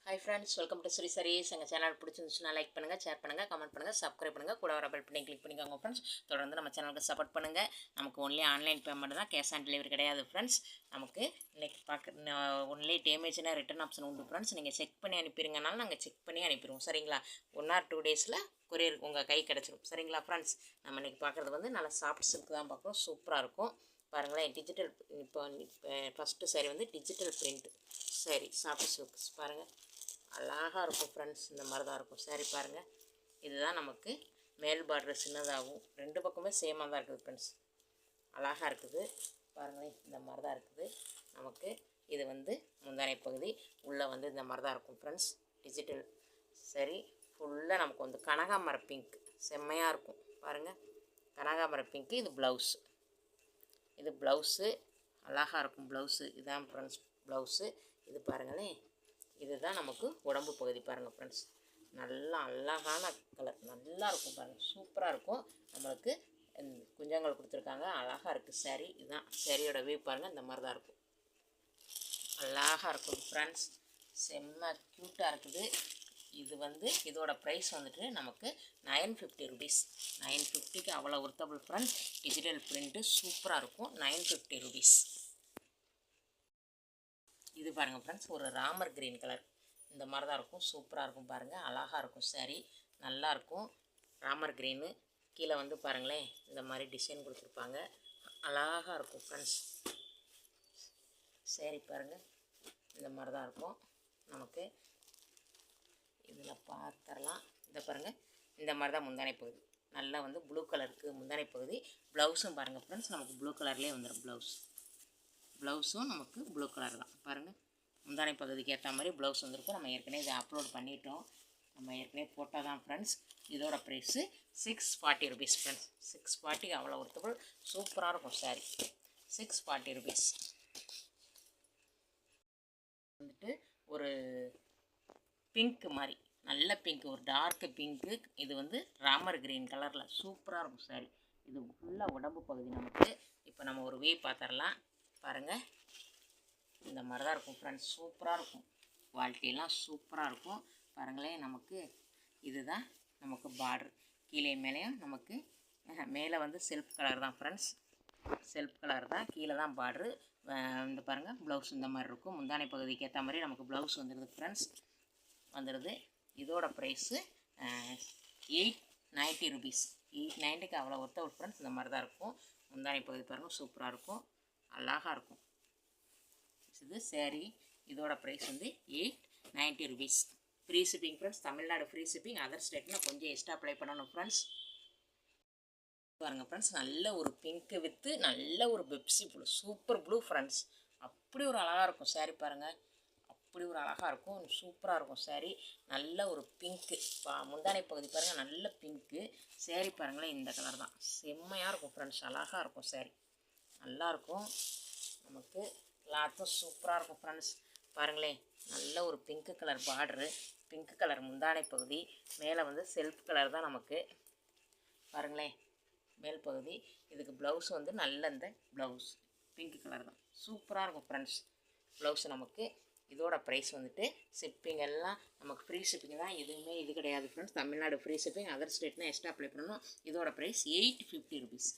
Hi friends, welcome to Sri Sarees. எங்கள் channel பிடிச்சிருந்துச்சுன்னா like பண்ணுங்கள், ஷேர் பண்ணுங்கள், கமெண்ட் பண்ணுங்கள், சப்ஸ்கிரைப் பண்ணுங்கள், கூட வர பெல் பண்ணி கிளிக் பண்ணிக்கோங்க ஃப்ரெண்ட்ஸ். தொடர்ந்து நம்ம சேனலுக்கு சப்போர்ட் பண்ணுங்கள். நமக்கு ஒன்லி ஆன்லைன் பேமெண்ட் தான், கேஷ் ஆன் டெலிவரி கிடையாது ஃப்ரெண்ட்ஸ். நமக்கு இன்றைக்கி ஒன்லி டேமேஜ்னா ரிட்டன் ஆப்ஷன் உண்டு ஃப்ரெண்ட்ஸ். நீங்கள் செக் பண்ணி அனுப்பிடுங்கனாலும் நாங்கள் செக் பண்ணி அனுப்பிடுவோம் சரிங்களா. 1 or 2 டேஸில் கொரியர் உங்கள் கை கிடச்சிடும் சரிங்களா ஃப்ரெண்ட்ஸ். நம்ம இன்றைக்கி பார்க்குறது வந்து நல்லா சாஃப்ட் சில்க் தான் பார்க்குறோம், சூப்பராக இருக்கும் பாருங்களேன். டிஜிட்டல் இப்போ ஃபஸ்ட்டு சாரி வந்து digital print sorry soft silks பாருங்கள், அழகாக இருக்கும் ஃப்ரெண்ட்ஸ். இந்த மாதிரி தான் இருக்கும் சாரி பாருங்கள். இதுதான் நமக்கு மேல் பார்டர் சின்னதாகவும், ரெண்டு பக்கமே சேமாக தான் இருக்குது ஃப்ரெண்ட்ஸ். அழகாக இருக்குது பாருங்களேன், இந்த மாதிரி தான் இருக்குது நமக்கு. இது வந்து முந்தானை பகுதி உள்ளே வந்து இந்த மாதிரி தான் இருக்கும் ஃப்ரெண்ட்ஸ். டிஜிட்டல் சரி ஃபுல்லாக நமக்கு வந்து கனகாமர பிங்க் செம்மையாக இருக்கும் பாருங்கள். கனகாமர பிங்க்கு. இது ப்ளவுஸு, இது ப்ளவுஸு அழகாக இருக்கும் ப்ளவுஸு. இதுதான் ஃப்ரெண்ட்ஸ் ப்ளவுஸு. இது பாருங்களேன், இதுதான் நமக்கு உடம்பு பகுதி பாருங்கள் ஃப்ரெண்ட்ஸ். நல்லா அழகான கலர், நல்லா இருக்கும் பாருங்கள், சூப்பராக இருக்கும். நம்மளுக்கு குஞ்சங்கள் கொடுத்துருக்காங்க, அழகாக இருக்குது சாரீ. இதுதான் சாரியோட வியூ பாருங்கள், இந்த மாதிரி தான் இருக்கும், அழகாக இருக்கும் ஃப்ரெண்ட்ஸ். செம்ம க்யூட்டாக இருக்குது. இது வந்து இதோட ப்ரைஸ் வந்துட்டு நமக்கு 950 ருபீஸ். 950க்கு அவ்வளோ ஒர்த்தபிள் ஃப்ரெண்ட்ஸ். டிஜிட்டல் பிரிண்ட்டு சூப்பராக இருக்கும். 950 ருபீஸ். இது பாருங்கள் ஃப்ரெண்ட்ஸ், ஒரு ராமர் க்ரீன் கலர் இந்த மாதிரி தான் இருக்கும், சூப்பராக இருக்கும் பாருங்கள், அழகாக இருக்கும் சாரீ, நல்லாயிருக்கும். ராமர் க்ரீனு கீழே வந்து பாருங்களேன் இந்த மாதிரி டிசைன் கொடுத்துருப்பாங்க, அழகாக இருக்கும் ஃப்ரெண்ட்ஸ். சாரீ பாருங்கள், இந்த மாதிரி தான் இருக்கும் நமக்கு. இதில் பார்த்துடலாம், இதை பாருங்கள், இந்த மாதிரி தான் முந்தானை பகுதி. நல்லா வந்து ப்ளூ கலருக்கு முந்தானை பகுதி. ப்ளவுஸும் பாருங்கள் ஃப்ரெண்ட்ஸ், நமக்கு ப்ளூ கலர்லேயே வந்துடும் ப்ளவுஸும் நமக்கு ப்ளூ கலர் தான் பாருங்கள். முந்தானை பகுதிக்கு ஏற்ற மாதிரி ப்ளவுஸ் வந்துருக்கும். நம்ம ஏற்கனவே இதை அப்லோட் பண்ணிட்டோம், நம்ம ஏற்கனவே போட்டால் தான் ஃப்ரெண்ட்ஸ். இதோட ப்ரைஸு 640 ருபீஸ் ஃப்ரெண்ட்ஸ். 640 அவ்வளோ ஒர்த்தபிள், சூப்பராக இருக்கும் சாரி. 640 ருபீஸ். வந்துட்டு ஒரு பிங்க்கு மாதிரி, நல்ல பிங்க், ஒரு டார்க்கு பிங்க்கு. இது வந்து ராமர் க்ரீன் கலரில் சூப்பராக இருக்கும் சாரி. இது ஃபுல்லாக உடம்பு பகுதி நமக்கு. இப்போ நம்ம ஒரு வே பார்த்துடலாம் பாருங்கள். இந்த மாதிரி தான் இருக்கும் ஃப்ரெண்ட்ஸ், சூப்பராக இருக்கும். குவாலிட்டியெல்லாம் சூப்பராக இருக்கும் பாருங்களேன். நமக்கு இதுதான் நமக்கு பார்டர், கீழே மேலேயும் நமக்கு மேலே வந்து செல்ஃப் கலர் தான் ஃப்ரெண்ட்ஸ், செல்ஃப் கலர் தான். கீழே தான் பார்டரு. இந்த பாருங்கள் ப்ளவுஸ் இந்த மாதிரி இருக்கும். முந்தானை பகுதிக்கு ஏற்ற மாதிரி நமக்கு ப்ளவுஸ் வந்துடுது ஃப்ரெண்ட்ஸ், வந்துடுது. இதோட ப்ரைஸு 890 ருபீஸ். 890க்கு அவ்வளோ ஒர்த்தபிள் ஃப்ரெண்ட்ஸ். இந்த மாதிரி தான் இருக்கும். முந்தானை பகுதி பாருங்கள், சூப்பராக இருக்கும், அழகாக இருக்கும். இது சாரீ. இதோட ப்ரைஸ் வந்து 890 rupees. Free shipping friends, Tamil Nadu free shipping. Other ஸ்டேட்னா கொஞ்சம் எக்ஸ்ட்ரா அப்ளை பண்ணணும் ஃப்ரெண்ட்ஸ். பாருங்கள் ஃப்ரெண்ட்ஸ், நல்ல ஒரு பிங்க்கு வித்து நல்ல ஒரு Pepsi blue, super blue friends. அப்படி ஒரு அழகாக இருக்கும் சாரீ பாருங்கள், அப்படி ஒரு அழகாக இருக்கும், சூப்பராக இருக்கும் சாரீ. நல்ல ஒரு பிங்க்கு முந்தானை பகுதி பாருங்கள், நல்ல பிங்க்கு. சாரீ பாருங்களேன், இந்த கலர் தான், செம்மையாக இருக்கும் ஃப்ரெண்ட்ஸ், அழகாக இருக்கும் சாரீ, நல்லாயிருக்கும் நமக்கு. கிளாத்தும் சூப்பராக இருக்கும் ஃப்ரெண்ட்ஸ். பாருங்களேன், நல்ல ஒரு pink colour border, pink colour முந்தானை பகுதி. மேலே வந்து செல்ஃப் கலர் தான் நமக்கு பாருங்களேன் மேல் பகுதி. இதுக்கு ப்ளவுஸ் வந்து நல்ல இந்த ப்ளவுஸ் பிங்க்கு கலர் தான், சூப்பராக இருக்கும் ஃப்ரெண்ட்ஸ் ப்ளவுஸு நமக்கு. இதோட ப்ரைஸ் வந்துட்டு ஷிப்பிங் எல்லாம் நமக்கு ஃப்ரீ ஷிப்பிங் தான், எதுவுமே இது கிடையாது friends. Tamil Nadu free shipping, other ஸ்டேட்னா எக்ஸ்ட்ரா அப்ளை பண்ணணும். இதோட ப்ரைஸ் 850 ருபீஸ்.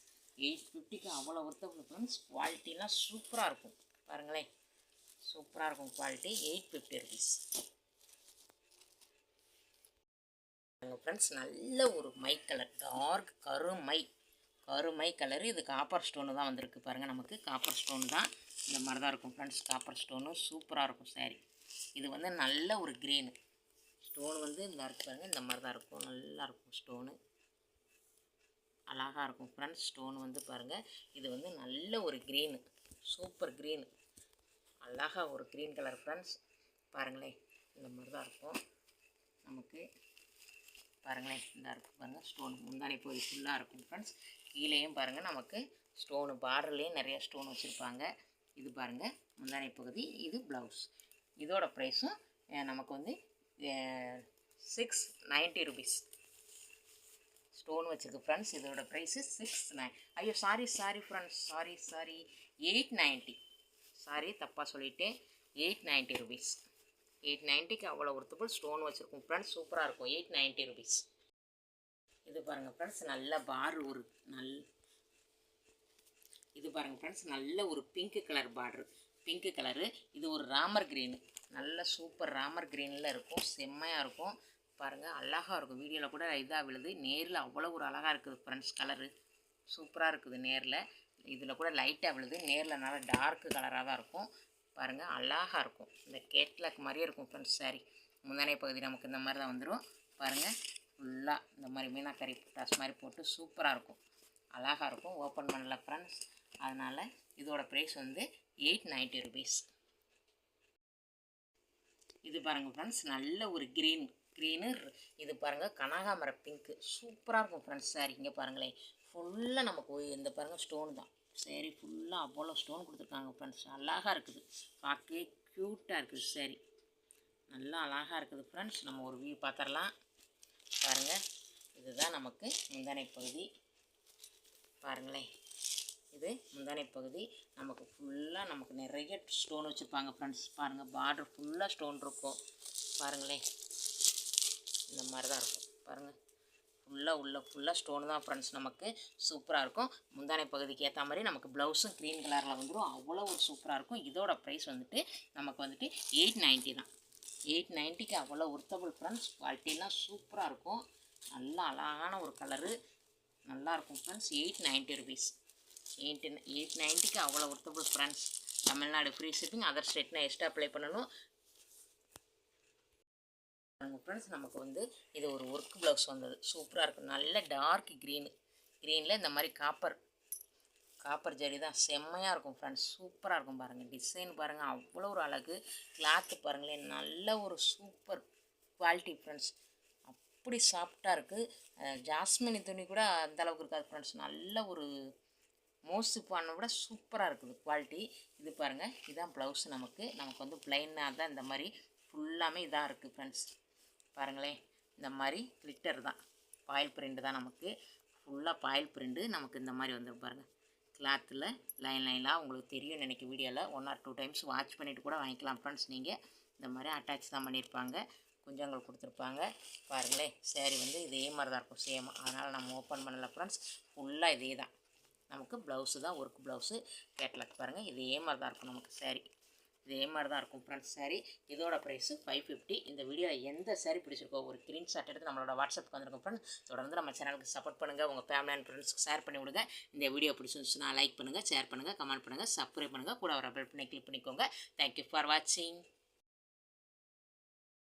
850க்கு அவ்வளோ ஒர்த்தபிள் ஃப்ரெண்ட்ஸ். குவாலிட்டிலாம் சூப்பராக இருக்கும் பாருங்களேன், சூப்பராக இருக்கும் குவாலிட்டி. 850 rupees friends. நல்ல ஒரு மை கலர், டார்க் கருமை கலரு. இது காப்பர் ஸ்டோனு தான் வந்திருக்கு பாருங்கள், நமக்கு காப்பர் ஸ்டோனு தான். இந்த மாதிரி தான் இருக்கும் ஃப்ரெண்ட்ஸ், காப்பர் ஸ்டோனு சூப்பராக இருக்கும் சாரீ. இது வந்து நல்ல ஒரு க்ரீனு ஸ்டோனு வந்து இந்த இருக்கு பாருங்கள், இந்த மாதிரி தான் இருக்கும், நல்லாயிருக்கும் ஸ்டோனு, அழகாக இருக்கும் ஃப்ரெண்ட்ஸ். ஸ்டோனு வந்து பாருங்கள், இது வந்து நல்ல ஒரு க்ரீனு, சூப்பர் க்ரீனு, அழகாக ஒரு க்ரீன் கலர் ஃப்ரெண்ட்ஸ். பாருங்களேன், இந்த மாதிரி தான் இருக்கும் நமக்கு. பாருங்களேன், இந்த இருக்கும் பாருங்கள், ஸ்டோன் முந்தானை பகுதி ஃபுல்லாக இருக்கும் ஃப்ரெண்ட்ஸ். கீழேயும் பாருங்கள் நமக்கு ஸ்டோனு, பார்டர்லேயும் நிறைய ஸ்டோன் வச்சுருப்பாங்க. இது பாருங்கள் முந்தானை பகுதி, இது ப்ளவுஸ். இதோட ப்ரைஸும் நமக்கு வந்து 690 ருபீஸ். ஸ்டோன் வச்சுருக்கு ஃப்ரெண்ட்ஸ். இதோட ப்ரைஸு 69. ஐயோ சாரி ஃப்ரெண்ட்ஸ், சாரி 890. சாரி தப்பாக சொல்லிவிட்டேன், 890 ருபீஸ். 890க்கு அவ்வளோ ஒர்த்தபுள் ஸ்டோன் வச்சுருக்கோம் ஃப்ரெண்ட்ஸ். சூப்பராக இருக்கும். 890 ருபீஸ். இது பாருங்கள் ஃப்ரெண்ட்ஸ், நல்ல பார்டர் ஒரு இது பாருங்கள் ஃப்ரெண்ட்ஸ், நல்ல ஒரு pink colour border. Pink colour. இது ஒரு ராமர் க்ரீனு. நல்ல சூப்பர் ராமர் க்ரீனில் இருக்கும். செம்மையாக இருக்கும் பாருங்கள். அழகாக இருக்கும். வீடியோவில் கூட இதாக விழுது. நேரில் அவ்வளோ ஒரு அழகாக இருக்குது ஃப்ரெண்ட்ஸ். கலரு சூப்பராக இருக்குது நேரில். இதில் கூட லைட்டாக விழுது. நேரில் நல்லா டார்க்கு கலராக தான் இருக்கும் பாருங்கள். அழகாக இருக்கும். இந்த கேட்லாக் மாதிரியே இருக்கும் ஃப்ரெண்ட்ஸ். சாரி முந்தானை பகுதி நமக்கு இந்த மாதிரி தான் வந்துடும் பாருங்கள். ஃபுல்லாக இந்த மாதிரி மீனாக்கறி டாஸ் மாதிரி போட்டு சூப்பராக இருக்கும். அழகாக இருக்கும். ஓப்பன் பண்ணல ஃப்ரெண்ட்ஸ். அதனால் இதோட ப்ரைஸ் வந்து 890 ருபீஸ். இது பாருங்கள் ஃப்ரெண்ட்ஸ், நல்ல ஒரு க்ரீனு. இது பாருங்கள் கனகாமர பிங்க்கு. சூப்பராக இருக்கும் ஃப்ரெண்ட்ஸ். சாரி இங்கே பாருங்களேன், ஃபுல்லாக நமக்கு இந்த பாருங்கள் ஸ்டோன் தான். சரி ஃபுல்லாக அவ்வளோ ஸ்டோன் கொடுத்துருக்காங்க ஃப்ரெண்ட்ஸ். அழகாக இருக்குது. பார்க்கவே க்யூட்டாக இருக்குது. சரி நல்லா அழகாக இருக்குது ஃப்ரெண்ட்ஸ். நம்ம ஒரு வியூ பார்த்துடலாம் பாருங்கள். இதுதான் நமக்கு முந்தானை பகுதி பாருங்களேன். இது முந்தானை பகுதி. நமக்கு ஃபுல்லாக நமக்கு நிறைய ஸ்டோன் வச்சுருப்பாங்க ஃப்ரெண்ட்ஸ். பாருங்கள் பார்டர் ஃபுல்லாக ஸ்டோன் இருக்கும் பாருங்களேன். இந்த மாதிரி தான் இருக்கும் பாருங்கள். ஃபுல்லாக ஸ்டோன் தான் ஃப்ரெண்ட்ஸ். நமக்கு சூப்பராக இருக்கும். முந்தானை பகுதிக்கு ஏற்ற மாதிரி நமக்கு ப்ளவுஸும் க்ரீன் கலரில் வந்துடும். அவ்வளோ ஒரு சூப்பராக இருக்கும். இதோட ப்ரைஸ் வந்துட்டு நமக்கு வந்துட்டு 890 தான். 890க்கு அவ்வளோ ஒர்த்தபுள் ஃப்ரெண்ட்ஸ். குவாலிட்டிலாம் சூப்பராக இருக்கும். நல்லா அழகான ஒரு கலரு. நல்லாயிருக்கும் ஃப்ரெண்ட்ஸ். 890 ருபீஸ். 890க்கு அவ்வளோ worthful friends. Tamil Nadu free shipping. Other ஸ்டேட்னா எக்ஸ்ட்ரா அப்ளை பண்ணணும் ஃப்ரெண்ட்ஸ். நமக்கு வந்து இது ஒரு ஒர்க் ப்ளவுஸ் வந்தது. சூப்பராக இருக்கும். நல்ல டார்க் க்ரீனில் இந்த மாதிரி காப்பர் ஜரி தான். செம்மையாக இருக்கும் ஃப்ரெண்ட்ஸ். சூப்பராக இருக்கும் பாருங்கள். டிசைன் பாருங்கள், அவ்வளோ ஒரு அழகு. கிளாத்து பாருங்களேன், நல்ல ஒரு சூப்பர் குவாலிட்டி ஃப்ரெண்ட்ஸ். அப்படி சாஃப்டாக இருக்குது. ஜாஸ்மினி துணி கூட அந்தளவுக்கு இருக்காது ஃப்ரெண்ட்ஸ். நல்ல ஒரு மோஸ்ட் பானை விட சூப்பராக இருக்குது குவாலிட்டி. இது பாருங்கள், இதுதான் ப்ளவுஸ். நமக்கு வந்து ப்ளைனாக தான் இந்த மாதிரி ஃபுல்லாமே இதாக இருக்குது ஃப்ரெண்ட்ஸ். பாருங்களேன், இந்த மாதிரி கிளிட்டர் தான். பாயில் பிரிண்ட் தான் நமக்கு. ஃபுல்லாக பாயில் பிரிண்ட்டு நமக்கு இந்த மாதிரி வந்துடும் பாருங்கள். கிளாத்தில் லைனாக உங்களுக்கு தெரியும் நினைக்க. வீடியோவில் 1 or 2 டைம்ஸ் வாட்ச் பண்ணிவிட்டு கூட வாங்கிக்கலாம் ஃப்ரெண்ட்ஸ். நீங்கள் இந்த மாதிரி அட்டாச் தான் பண்ணியிருப்பாங்க. குஞ்சங்கள் கொடுத்துருப்பாங்க பாருங்களேன். சேரீ வந்து இதே மாதிரி தான் இருக்கும் சேம். அதனால் நம்ம ஓப்பன் பண்ணலை ஃப்ரெண்ட்ஸ். ஃபுல்லாக இதே தான் நமக்கு. ப்ளவுஸு தான் ஒர்க் ப்ளவுஸு. கேட்லாக் பாருங்கள். இதே மாதிரி தான் இருக்கும் நமக்கு சேரீ. இதே மாதிரி தான் இருக்கும் ஃப்ரெண்ட்ஸ் சாரீ. இதோட ப்ரைஸு 550. இந்த வீடியோவில் எந்த சாரீ பிடிச்சிருக்கோ ஒரு ஸ்க்ரீன்ஷாட் எடுத்து நம்மளோட வாட்ஸ்அப்புக்கு வந்துருக்கோம் ஃப்ரெண்ட்ஸ். தொடர்ந்து நம்ம சேனலுக்கு சப்போர்ட் பண்ணுங்கள். உங்கள் ஃபேமிலி அண்ட் ஃப்ரெண்ட்ஸ்க்கு ஷேர் பண்ணி விடுங்க. இந்த வீடியோ பிடிச்சிருந்துச்சுன்னா லைக் பண்ணுங்கள், ஷேர் பண்ணுங்கள், கமெண்ட் பண்ணுங்கள், சப்ஸ்கிரைப் பண்ணுங்கள். கூட ஒரு பெல் பண்ணி கிளிக் பண்ணிக்கோங்க. தேங்க்யூ ஃபார் வாட்சிங்.